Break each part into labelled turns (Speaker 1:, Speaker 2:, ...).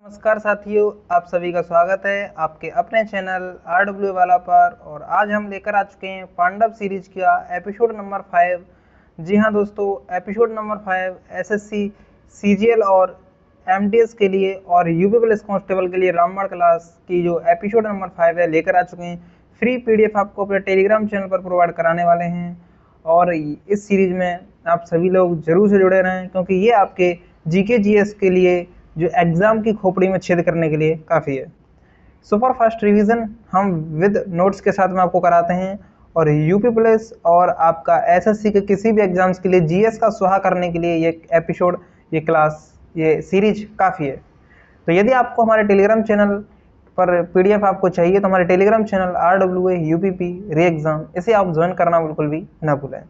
Speaker 1: नमस्कार साथियों, आप सभी का स्वागत है आपके अपने चैनल RW वाला पर। और आज हम लेकर आ चुके हैं पांडव सीरीज का एपिसोड नंबर 5। जी हाँ दोस्तों, एपिसोड नंबर 5 एसएससी, सीजीएल और एमटीएस के लिए और यूपी पुलिस कांस्टेबल के लिए रामबाण क्लास की जो एपिसोड नंबर 5 है लेकर आ चुके हैं। फ्री पीडीएफ आपको अपने टेलीग्राम चैनल पर प्रोवाइड कराने वाले हैं और इस सीरीज में आप सभी लोग जरूर से जुड़े रहें, क्योंकि ये आपके जीके जीएस के लिए जो एग्जाम की खोपड़ी में छेद करने के लिए काफ़ी है। सुपर फास्ट रिवीजन हम विद नोट्स के साथ में आपको कराते हैं और यूपी पुलिस और आपका एसएससी के किसी भी एग्जाम्स के लिए जीएस का सुहा करने के लिए ये एपिसोड, ये क्लास, ये सीरीज काफ़ी है। तो यदि आपको हमारे टेलीग्राम चैनल पर पीडीएफ आपको चाहिए तो हमारे टेलीग्राम चैनल RWA UPP री एग्ज़ाम, इसे आप ज्वाइन करना बिल्कुल भी ना भूलें।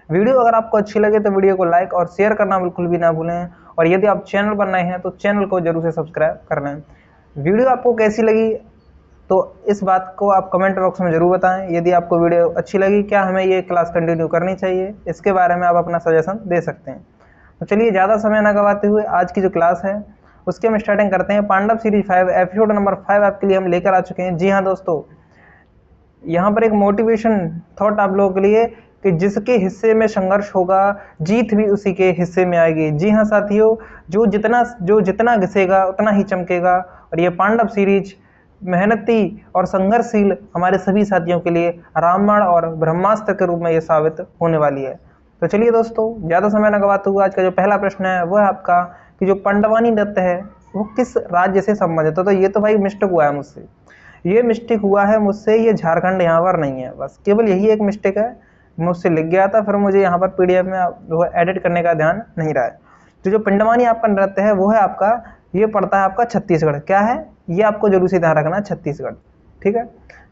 Speaker 1: वीडियो अगर आपको अच्छी लगे तो वीडियो को लाइक और शेयर करना बिल्कुल भी ना भूलें। और यदि आप चैनल पर नए हैं तो चैनल को जरूर से सब्सक्राइब कर लें। वीडियो आपको कैसी लगी तो इस बात को आप कमेंट बॉक्स में ज़रूर बताएं। यदि आपको वीडियो अच्छी लगी, क्या हमें ये क्लास कंटिन्यू करनी चाहिए, इसके बारे में आप अपना सजेशन दे सकते हैं। तो चलिए ज़्यादा समय ना गवाते हुए आज की जो क्लास है उसके हम स्टार्टिंग करते हैं। पांडव सीरीज 5 एपिसोड नंबर 5 आपके लिए हम लेकर आ चुके हैं। जी हाँ दोस्तों, यहाँ पर एक मोटिवेशन थॉट आप लोगों के लिए कि जिसके हिस्से में संघर्ष होगा जीत भी उसी के हिस्से में आएगी। जी हाँ साथियों, जो जितना घिसेगा उतना ही चमकेगा। और ये पांडव सीरीज मेहनती और संघर्षशील हमारे सभी साथियों के लिए रामबाण और ब्रह्मास्त्र के रूप में ये साबित होने वाली है। तो चलिए दोस्तों, ज़्यादा समय न गवाते हुए आज का जो पहला प्रश्न है वह है आपका कि जो पांडवानी नृत्य है वो किस राज्य से संबंधित है। तो ये तो भाई मिस्टेक हुआ है मुझसे, ये मिस्टेक हुआ है मुझसे, ये झारखंड यहाँ पर नहीं है। बस केवल यही एक मिस्टेक है, मुझसे लिख गया था, फिर मुझे यहाँ पर पीडीएफ में जो है एडिट करने का ध्यान नहीं रहा है। तो जो पिंडवानी आपका नृत्य है वो है आपका, ये पड़ता है आपका छत्तीसगढ़। क्या है ये आपको जरूर से ध्यान रखना, छत्तीसगढ़। ठीक है,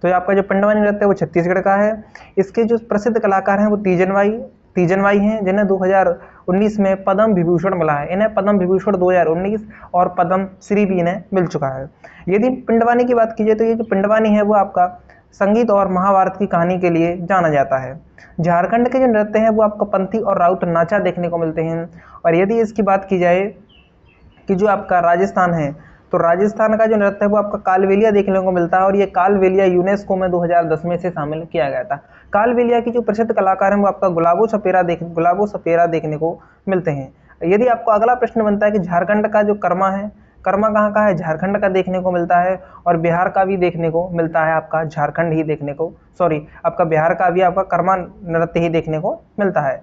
Speaker 1: तो आपका जो पिंडवानी नृत्य है वो छत्तीसगढ़ का है। इसके जो प्रसिद्ध कलाकार हैं वो तीजनबाई हैं, जिन्हें 2019 में पद्म विभूषण मिला है। इन्हें पद्म विभूषण 2019 और पद्म श्री भी इन्हें मिल चुका है। यदि पिंडवानी की बात कीजिए तो ये जो पिंडवानी है वो आपका संगीत और महाभारत की कहानी के लिए जाना जाता है। झारखंड के जो नृत्य हैं वो आपको पंथी और राउत नाचा देखने को मिलते हैं। और यदि इसकी बात की जाए कि जो आपका राजस्थान है तो राजस्थान का जो नृत्य है वो आपका कालबेलिया देखने को मिलता है। और ये कालबेलिया यूनेस्को में 2010 में से शामिल किया गया था। कालबेलिया की जो प्रसिद्ध कलाकार हैं वो आपका गुलाबो सपेरा देखने को मिलते हैं। यदि आपको अगला प्रश्न बनता है कि झारखंड का जो कर्मा है, कर्मा कहाँ का है, झारखंड का देखने को मिलता है। और बिहार का भी देखने को मिलता है, आपका झारखंड ही देखने को, आपका बिहार का भी आपका कर्मा नृत्य ही देखने को मिलता है।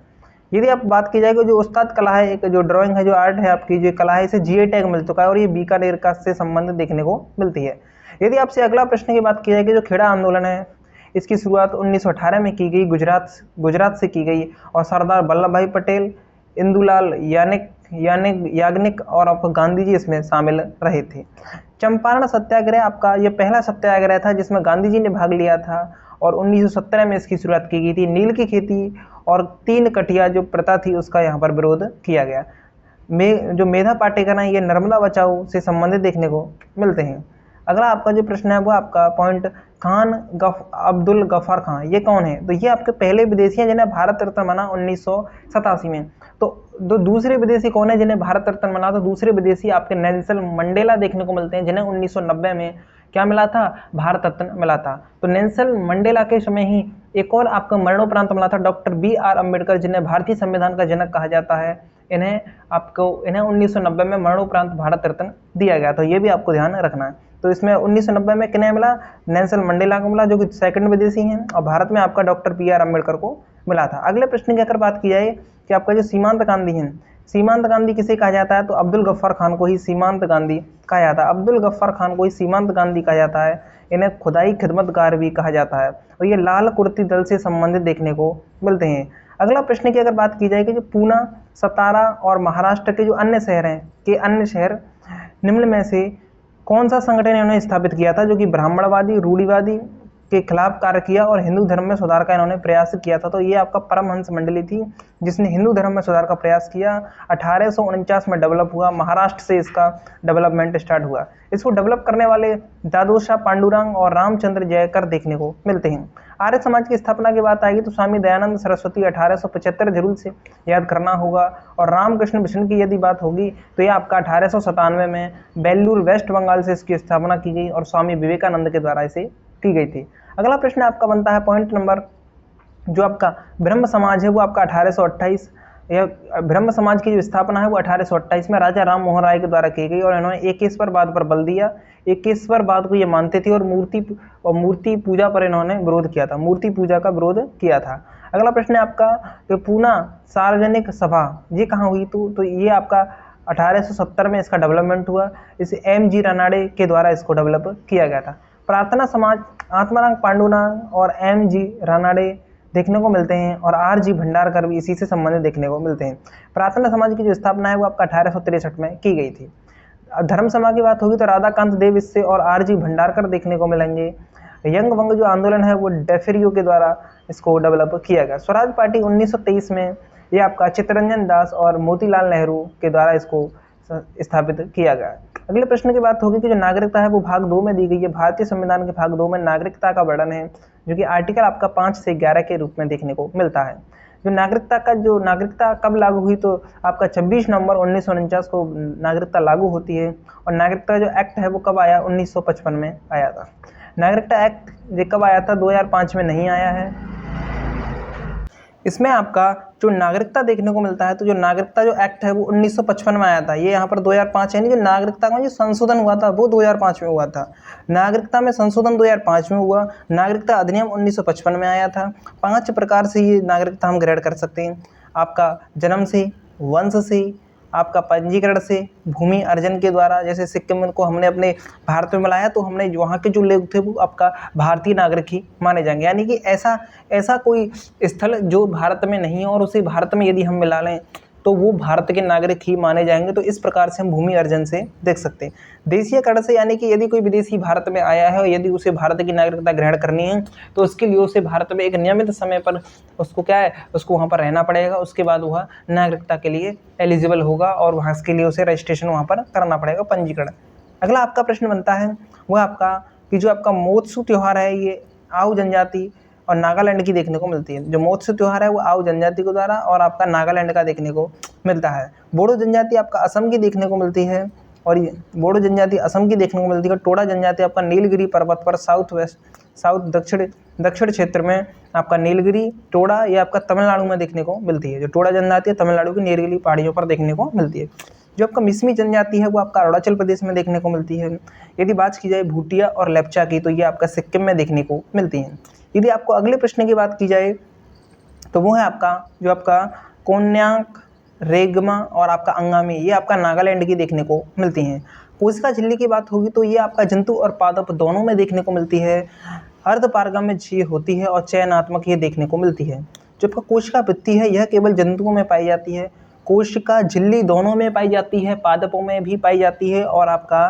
Speaker 1: यदि आप बात की जाए कि जो उस्ताद कला है, एक जो ड्राइंग है, जो आर्ट है आपकी, जो कला है, इसे जीए टैग मिल चुका है और ये बीकानेर का से संबंधित देखने को मिलती है। यदि आपसे अगला प्रश्न की बात की जाए कि जो खेड़ा आंदोलन है इसकी शुरुआत 1918 में की गई, गुजरात से की गई। और सरदार वल्लभ भाई पटेल, इंदुलाल याग्निक और आपको गांधी जी इसमें शामिल रहे थे। चंपारण सत्याग्रह आपका ये पहला सत्याग्रह था जिसमें गांधी जी ने भाग लिया था और 1917 में इसकी शुरुआत की गई थी। नील की खेती और 3 कटिया जो प्रथा थी उसका यहाँ पर विरोध किया गया। जो मेधा पाटेकर हैं ये नर्मदा बचाओ से संबंधित देखने को मिलते हैं। अगला आपका जो प्रश्न है वो आपका पॉइंट अब्दुल गफ्फार खान, ये कौन है। तो ये आपके पहले विदेशी हैं जिन्हें भारत रत्न बना 1987 में। तो दूसरे विदेशी कौन है जिन्हें भारत रत्न बना, तो दूसरे विदेशी आपके नेल्सन मंडेला देखने को मिलते हैं, जिन्हें 1990 में क्या मिला था, भारत रत्न मिला था। तो नेल्सन मंडेला के समय ही एक और आपका मरणोपरांत मिला था, डॉक्टर BR अम्बेडकर, जिन्हें भारतीय संविधान का जनक कहा जाता है। इन्हें 1990 में मरणोपरांत भारत रत्न दिया गया। तो ये भी आपको ध्यान रखना है। तो इसमें 1990 में किन्हें मिला, नेल्सन मंडेला को मिला, जो कि सेकंड विदेशी हैं। और भारत में आपका डॉक्टर BR अम्बेडकर को मिला था। अगले प्रश्न की अगर बात की जाए कि आपका जो सीमांत गांधी हैं, सीमांत गांधी किसे कहा जाता है, तो अब्दुल गफ्फार खान को ही सीमांत गांधी कहा जाता है। अब्दुल गफ्फार खान को ही सीमांत गांधी कहा जाता है। इन्हें खुदाई खिदमतगार भी कहा जाता है। और ये लाल कुर्ती दल से संबंधित देखने को मिलते हैं। अगला प्रश्न की अगर बात की जाए कि जो पूना, सतारा और महाराष्ट्र के जो अन्य शहर हैं कि अन्य शहर निम्न में से कौन सा संगठन इन्होंने स्थापित किया था, जो कि ब्राह्मणवादी, रूढ़िवादी के खिलाफ कार्य किया और हिंदू धर्म में सुधार का इन्होंने प्रयास किया था। तो ये आपका परमहंस मंडली थी जिसने हिंदू धर्म में सुधार का प्रयास किया। 1849 में डेवलप हुआ, महाराष्ट्र से इसका डेवलपमेंट स्टार्ट हुआ। इसको डेवलप करने वाले दादोशाह पांडुरंग और रामचंद्र जयकर देखने को मिलते हैं। आर्य समाज की स्थापना की बात आएगी तो स्वामी दयानंद सरस्वती 1875 जरूर से याद करना होगा। और रामकृष्ण मिशन की यदि बात होगी तो ये आपका 1897 में बेल्लूर वेस्ट बंगाल से इसकी स्थापना की गई और स्वामी विवेकानंद के द्वारा इसे की गई थी। अगला प्रश्न आपका बनता है पॉइंट नंबर, जो आपका ब्रह्म समाज है वो आपका 1828, यह ब्रह्म समाज की जो स्थापना है वो 1828 में राजा राम मोहन राय के द्वारा की गई और इन्होंने एकेश्वरवाद पर बल दिया। एकेश्वरवाद को ये मानते थे और मूर्ति पूजा पर इन्होंने विरोध किया था, मूर्ति पूजा का विरोध किया था। अगला प्रश्न है आपका कि पूना सार्वजनिक सभा ये कहाँ हुई, तो ये आपका 1870 में इसका डेवलपमेंट हुआ। इसे M.G. रानाडे के द्वारा इसको डेवलप किया गया था। प्रार्थना समाज आत्माराम पांडुरंग और M.G. रानाडे देखने को मिलते हैं और R.G. भंडारकर भी इसी से संबंधित देखने को मिलते हैं। प्रार्थना समाज की जो स्थापना है वो आपका 1863 में की गई थी। धर्म समाज की बात होगी तो राधाकांत देव इससे और R.G. भंडारकर देखने को मिलेंगे। यंग वंग जो आंदोलन है वो डेफेरियो के द्वारा इसको डेवलप किया गया। स्वराज पार्टी 1923 में ये आपका चित्तरंजन दास और मोतीलाल नेहरू के द्वारा इसको स्थापित किया गया। अगले प्रश्न की बात होगी कि जो नागरिकता है वो भाग 2 में दी गई है। भारतीय संविधान के भाग 2 में नागरिकता का वर्णन है जो कि आर्टिकल आपका 5 से 11 के रूप में देखने को मिलता है। जो नागरिकता कब लागू हुई तो आपका 26 नवंबर 1949 को नागरिकता लागू होती है। और नागरिकता जो एक्ट है वो कब आया, 1955 में आया था। नागरिकता एक्ट ये कब आया था, 2005 में नहीं आया है। इसमें आपका जो नागरिकता देखने को मिलता है तो जो नागरिकता जो एक्ट है वो 1955 में आया था। ये यहाँ पर 2005 यानी जो नागरिकता का जो संशोधन हुआ था वो 2005 में हुआ था। नागरिकता में संशोधन 2005 में हुआ। नागरिकता अधिनियम 1955 में आया था। 5 प्रकार से ये नागरिकता हम ग्रेड कर सकते हैं, आपका जन्म से, वंश से, आपका पंजीकरण से, भूमि अर्जन के द्वारा। जैसे सिक्किम को हमने अपने भारत में मिलाया तो हमने वहाँ के जो लोग थे वो आपका भारतीय नागरिक ही माने जाएंगे। यानी कि ऐसा कोई स्थल जो भारत में नहीं है और उसे भारत में यदि हम मिला लें तो वो भारत के नागरिक ही माने जाएंगे। तो इस प्रकार से हम भूमि अर्जन से देख सकते हैं। देशीयकरण से यानी कि यदि कोई विदेशी भारत में आया है और यदि उसे भारत की नागरिकता ग्रहण करनी है तो उसके लिए उसे भारत में एक नियमित समय पर उसको वहाँ पर रहना पड़ेगा। उसके बाद वह नागरिकता के लिए एलिजिबल होगा और वहाँ के लिए उसे रजिस्ट्रेशन वहाँ पर करना पड़ेगा, पंजीकरण। अगला आपका प्रश्न बनता है वह आपका कि जो आपका मोत्सु त्यौहार है ये आओ जनजाति और नागालैंड की देखने को मिलती है। जो मोत्सु त्यौहार है वो आओ जनजाति के द्वारा और आपका नागालैंड का देखने को मिलता है। बोडो जनजाति आपका असम की देखने को मिलती है और ये बोडो जनजाति असम की देखने को मिलती है। टोडा जनजाति आपका नीलगिरी पर्वत पर दक्षिण क्षेत्र में आपका नीलगिरी टोडा ये आपका तमिलनाडु में देखने को मिलती है। जो टोडा जनजाति है तमिलनाडु की नीलगिरी पहाड़ियों पर देखने को मिलती है। जो आपका मिसमी जनजाति है वो आपका अरुणाचल प्रदेश में देखने को मिलती है। यदि बात की जाए भूटिया और लेप्चा की तो ये आपका सिक्किम में देखने को मिलती है। यदि आपको अगले प्रश्न की बात की जाए तो वो है आपका जो आपका कोन्याक, रेगमा और आपका अंगामी ये आपका नागालैंड की देखने को मिलती हैं। कोशिका झिल्ली की बात होगी तो ये आपका जंतु और पादप दोनों में देखने को मिलती है। अर्धपारगम्य ये होती है और चयनात्मक ये देखने को मिलती है। जो आपका कोशिका भित्ति है यह केवल जंतुओं में पाई जाती है। कोशिका झिल्ली दोनों में पाई जाती है, पादपों में भी पाई जाती है और आपका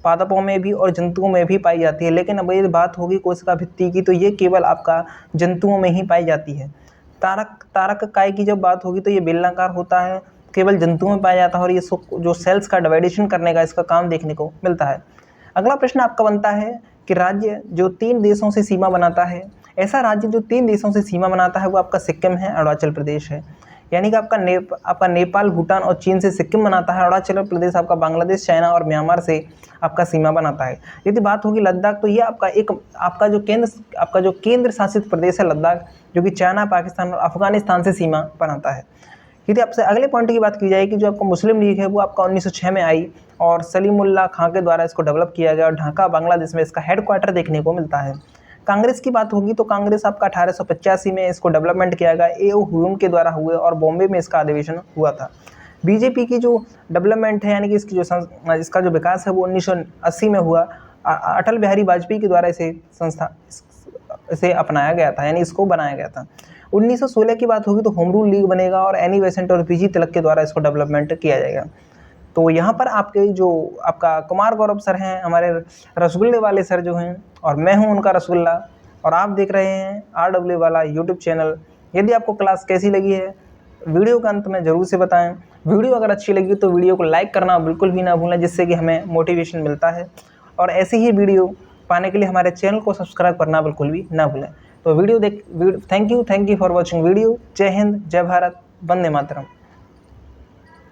Speaker 1: पादपों में भी और जंतुओं में भी पाई जाती है। लेकिन अब ये बात होगी कोशिका भित्ति की तो ये केवल आपका जंतुओं में ही पाई जाती है। तारक काय की जब बात होगी तो ये बेलनाकार होता है, केवल जंतुओं में पाया जाता है और ये जो सेल्स का डिवाइडेशन करने का इसका काम देखने को मिलता है। अगला प्रश्न आपका बनता है कि राज्य जो 3 देशों से सीमा बनाता है, ऐसा राज्य जो 3 देशों से सीमा बनाता है वो आपका सिक्किम है, अरुणाचल प्रदेश है। यानी कि आपका नेपाल, भूटान और चीन से सिक्किम बनाता है। अरुणाचल प्रदेश आपका बांग्लादेश, चाइना और म्यांमार से आपका सीमा बनाता है। यदि बात होगी लद्दाख तो ये आपका जो केंद्र शासित प्रदेश है लद्दाख, जो कि चाइना, पाकिस्तान और अफगानिस्तान से सीमा बनाता है। यदि आपसे अगले पॉइंट की बात की जाए कि जो आपका मुस्लिम लीग है वो आपका 1906 में आई और सलीमुल्लाह खां के द्वारा इसको डेवलप किया गया और ढाका, बांग्लादेश में इसका हेडक्वार्टर देखने को मिलता है। कांग्रेस की बात होगी तो कांग्रेस आपका 1885 में इसको डेवलपमेंट किया गया, A.O. ह्यूम के द्वारा हुए और बॉम्बे में इसका अधिवेशन हुआ था। बीजेपी की जो डेवलपमेंट है यानी कि इसका जो विकास है वो 1980 में हुआ। अटल बिहारी वाजपेयी के द्वारा इसे अपनाया गया था, यानी इसको बनाया गया था। 1916 की बात होगी तो होम रूल लीग बनेगा और एनी बेसेंट और पीजी तिलक के द्वारा इसको डेवलपमेंट किया जाएगा। तो यहाँ पर आपके जो आपका कुमार गौरव सर हैं, हमारे रसगुल्ले वाले सर जो हैं, और मैं हूँ उनका रसगुल्ला, और आप देख रहे हैं RW वाला यूट्यूब चैनल। यदि आपको क्लास कैसी लगी है वीडियो के अंत में ज़रूर से बताएं। वीडियो अगर अच्छी लगी तो वीडियो को लाइक करना बिल्कुल भी ना भूलें, जिससे कि हमें मोटिवेशन मिलता है। और ऐसी ही वीडियो पाने के लिए हमारे चैनल को सब्सक्राइब करना बिल्कुल भी ना भूलें। तो thank you for watching video. जय हिंद, जय भारत, वंदे मातरम।